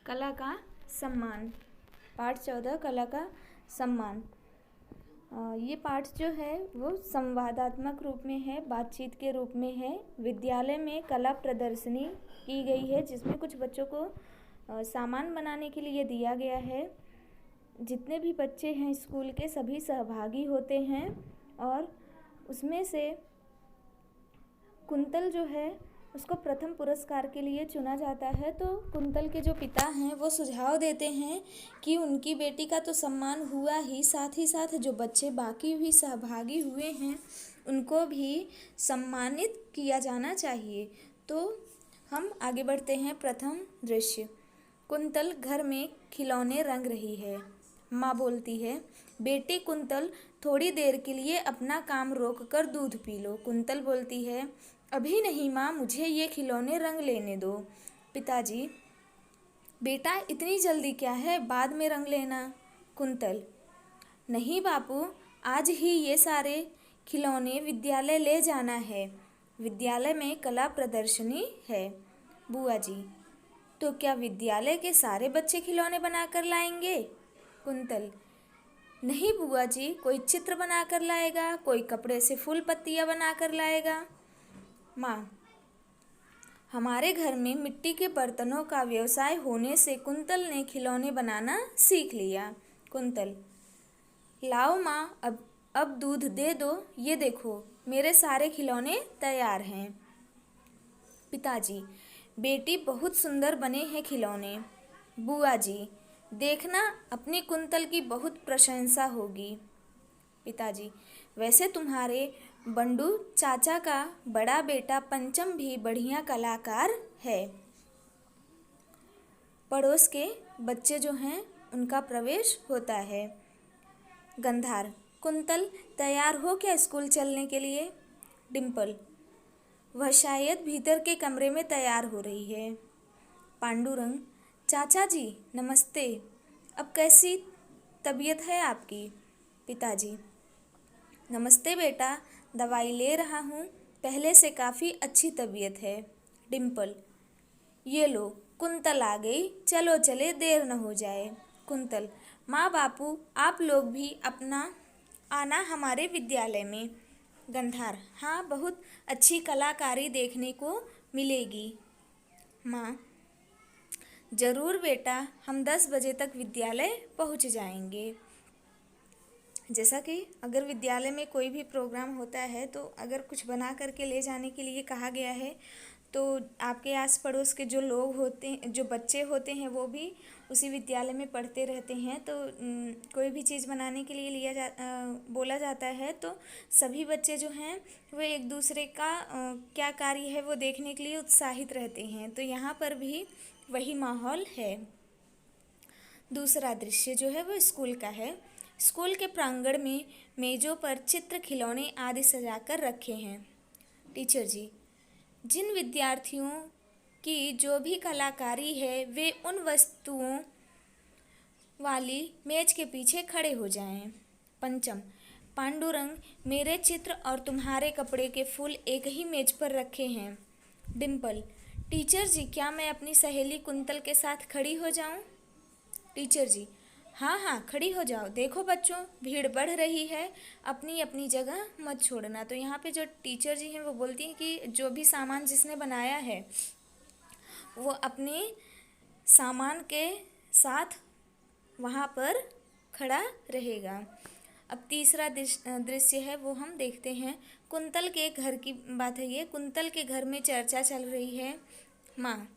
कला का सम्मान। पाठ 14 कला का सम्मान। ये पाठ जो है वो संवादात्मक रूप में है, बातचीत के रूप में है। विद्यालय में कला प्रदर्शनी की गई है जिसमें कुछ बच्चों को सामान बनाने के लिए दिया गया है। जितने भी बच्चे हैं स्कूल के सभी सहभागी होते हैं और उसमें से कुंतल जो है उसको प्रथम पुरस्कार के लिए चुना जाता है। तो कुंतल के जो पिता हैं वो सुझाव देते हैं कि उनकी बेटी का तो सम्मान हुआ ही साथ जो बच्चे बाकी भी सहभागी हुए हैं उनको भी सम्मानित किया जाना चाहिए। तो हम आगे बढ़ते हैं। प्रथम दृश्य। कुंतल घर में खिलौने रंग रही है। माँ बोलती है, बेटी कुंतल थोड़ी देर के लिए अपना काम रोक कर दूध पी लो। कुंतल बोलती है, अभी नहीं माँ, मुझे ये खिलौने रंग लेने दो। पिताजी, बेटा इतनी जल्दी क्या है, बाद में रंग लेना। कुंतल, नहीं बापू, आज ही ये सारे खिलौने विद्यालय ले जाना है। विद्यालय में कला प्रदर्शनी है। बुआ जी, तो क्या विद्यालय के सारे बच्चे खिलौने बनाकर लाएंगे? कुंतल, नहीं बुआ जी, कोई चित्र बनाकर लाएगा, कोई कपड़े से फूल पत्तियाँ बनाकर लाएगा। माँ, हमारे घर में मिट्टी के बर्तनों का व्यवसाय होने से कुंतल ने खिलौने बनाना सीख लिया। कुंतल, लाओ माँ, अब दूध दे दो, ये देखो मेरे सारे खिलौने तैयार हैं। पिताजी, बेटी बहुत सुंदर बने हैं खिलौने। बुआ जी, देखना अपनी कुंतल की बहुत प्रशंसा होगी। पिताजी, वैसे तुम्हारे बंडू चाचा का बड़ा बेटा पंचम भी बढ़िया कलाकार है। पड़ोस के बच्चे जो हैं उनका प्रवेश होता है। गंधार, कुंतल तैयार हो क्या स्कूल चलने के लिए? डिम्पल, वह शायद भीतर के कमरे में तैयार हो रही है। पांडुरंग, चाचा जी नमस्ते, अब कैसी तबीयत है आपकी? पिताजी, नमस्ते बेटा, दवाई ले रहा हूँ, पहले से काफ़ी अच्छी तबीयत है। डिम्पल, ये लो कुंतल आ गई, चलो चले, देर न हो जाए। कुंतल, माँ बापू आप लोग भी अपना आना हमारे विद्यालय में। गंधार, हाँ, बहुत अच्छी कलाकारी देखने को मिलेगी। माँ, ज़रूर बेटा, हम 10 बजे तक विद्यालय पहुँच जाएंगे। जैसा कि अगर विद्यालय में कोई भी प्रोग्राम होता है तो अगर कुछ बना करके ले जाने के लिए कहा गया है तो आपके आस पड़ोस के जो लोग होते हैं, जो बच्चे होते हैं, वो भी उसी विद्यालय में पढ़ते रहते हैं। तो कोई भी चीज़ बनाने के लिए बोला जाता है तो सभी बच्चे जो हैं वो एक दूसरे का क्या कार्य है वो देखने के लिए उत्साहित रहते हैं। तो यहाँ पर भी वही माहौल है। दूसरा दृश्य जो है वो स्कूल का है। स्कूल के प्रांगण में मेज़ों पर चित्र, खिलौने आदि सजाकर रखे हैं। टीचर जी, जिन विद्यार्थियों की जो भी कलाकारी है वे उन वस्तुओं वाली मेज के पीछे खड़े हो जाएं। पंचम, पांडुरंग, मेरे चित्र और तुम्हारे कपड़े के फूल एक ही मेज पर रखे हैं। डिम्पल, टीचर जी, क्या मैं अपनी सहेली कुंतल के साथ खड़ी हो जाऊं? टीचर जी, हाँ हाँ, खड़ी हो जाओ। देखो बच्चों, भीड़ बढ़ रही है, अपनी अपनी जगह मत छोड़ना। तो यहाँ पे जो टीचर जी हैं वो बोलती हैं कि जो भी सामान जिसने बनाया है वो अपने सामान के साथ वहाँ पर खड़ा रहेगा। अब तीसरा दृश्य है वो हम देखते हैं। कुंतल के घर की बात है ये। कुंतल के घर में चर्चा चल रही है। माँ,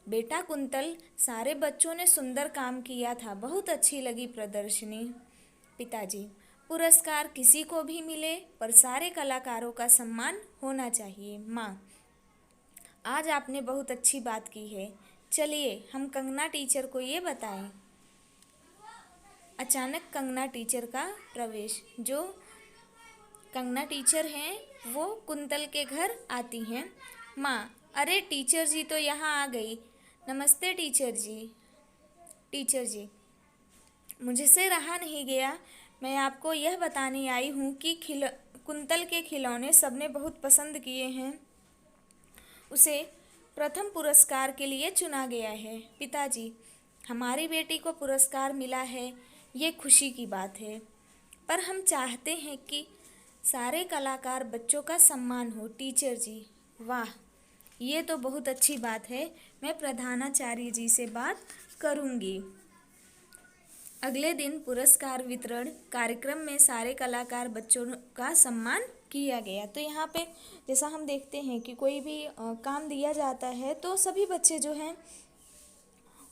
बेटा कुंतल, सारे बच्चों ने सुंदर काम किया था, बहुत अच्छी लगी प्रदर्शनी। पिताजी, पुरस्कार किसी को भी मिले पर सारे कलाकारों का सम्मान होना चाहिए। माँ, आज आपने बहुत अच्छी बात की है, चलिए हम कंगना टीचर को ये बताएं। अचानक कंगना टीचर का प्रवेश। जो कंगना टीचर हैं वो कुंतल के घर आती हैं। माँ, अरे टीचर जी तो यहाँ आ गई। नमस्ते टीचर जी। टीचर जी, मुझसे रहा नहीं गया, मैं आपको यह बताने आई हूँ कि कुंतल के खिलौने सबने बहुत पसंद किए हैं, उसे प्रथम पुरस्कार के लिए चुना गया है। पिताजी, हमारी बेटी को पुरस्कार मिला है, ये खुशी की बात है। पर हम चाहते हैं कि सारे कलाकार बच्चों का सम्मान हो। टीचर जी, वाह, ये तो बहुत अच्छी बात है। मैं प्रधानाचार्य जी से बात करूँगी। अगले दिन पुरस्कार वितरण कार्यक्रम में सारे कलाकार बच्चों का सम्मान किया गया। तो यहाँ पे जैसा हम देखते हैं कि कोई भी काम दिया जाता है तो सभी बच्चे जो हैं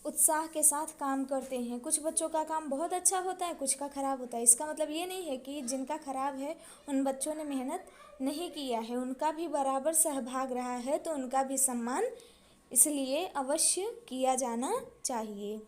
उत्साह के साथ काम करते हैं। कुछ बच्चों का काम बहुत अच्छा होता है, कुछ का खराब होता है। इसका मतलब ये नहीं है कि जिनका खराब है उन बच्चों ने मेहनत नहीं किया है, उनका भी बराबर सहभाग रहा है, तो उनका भी सम्मान इसलिए अवश्य किया जाना चाहिए।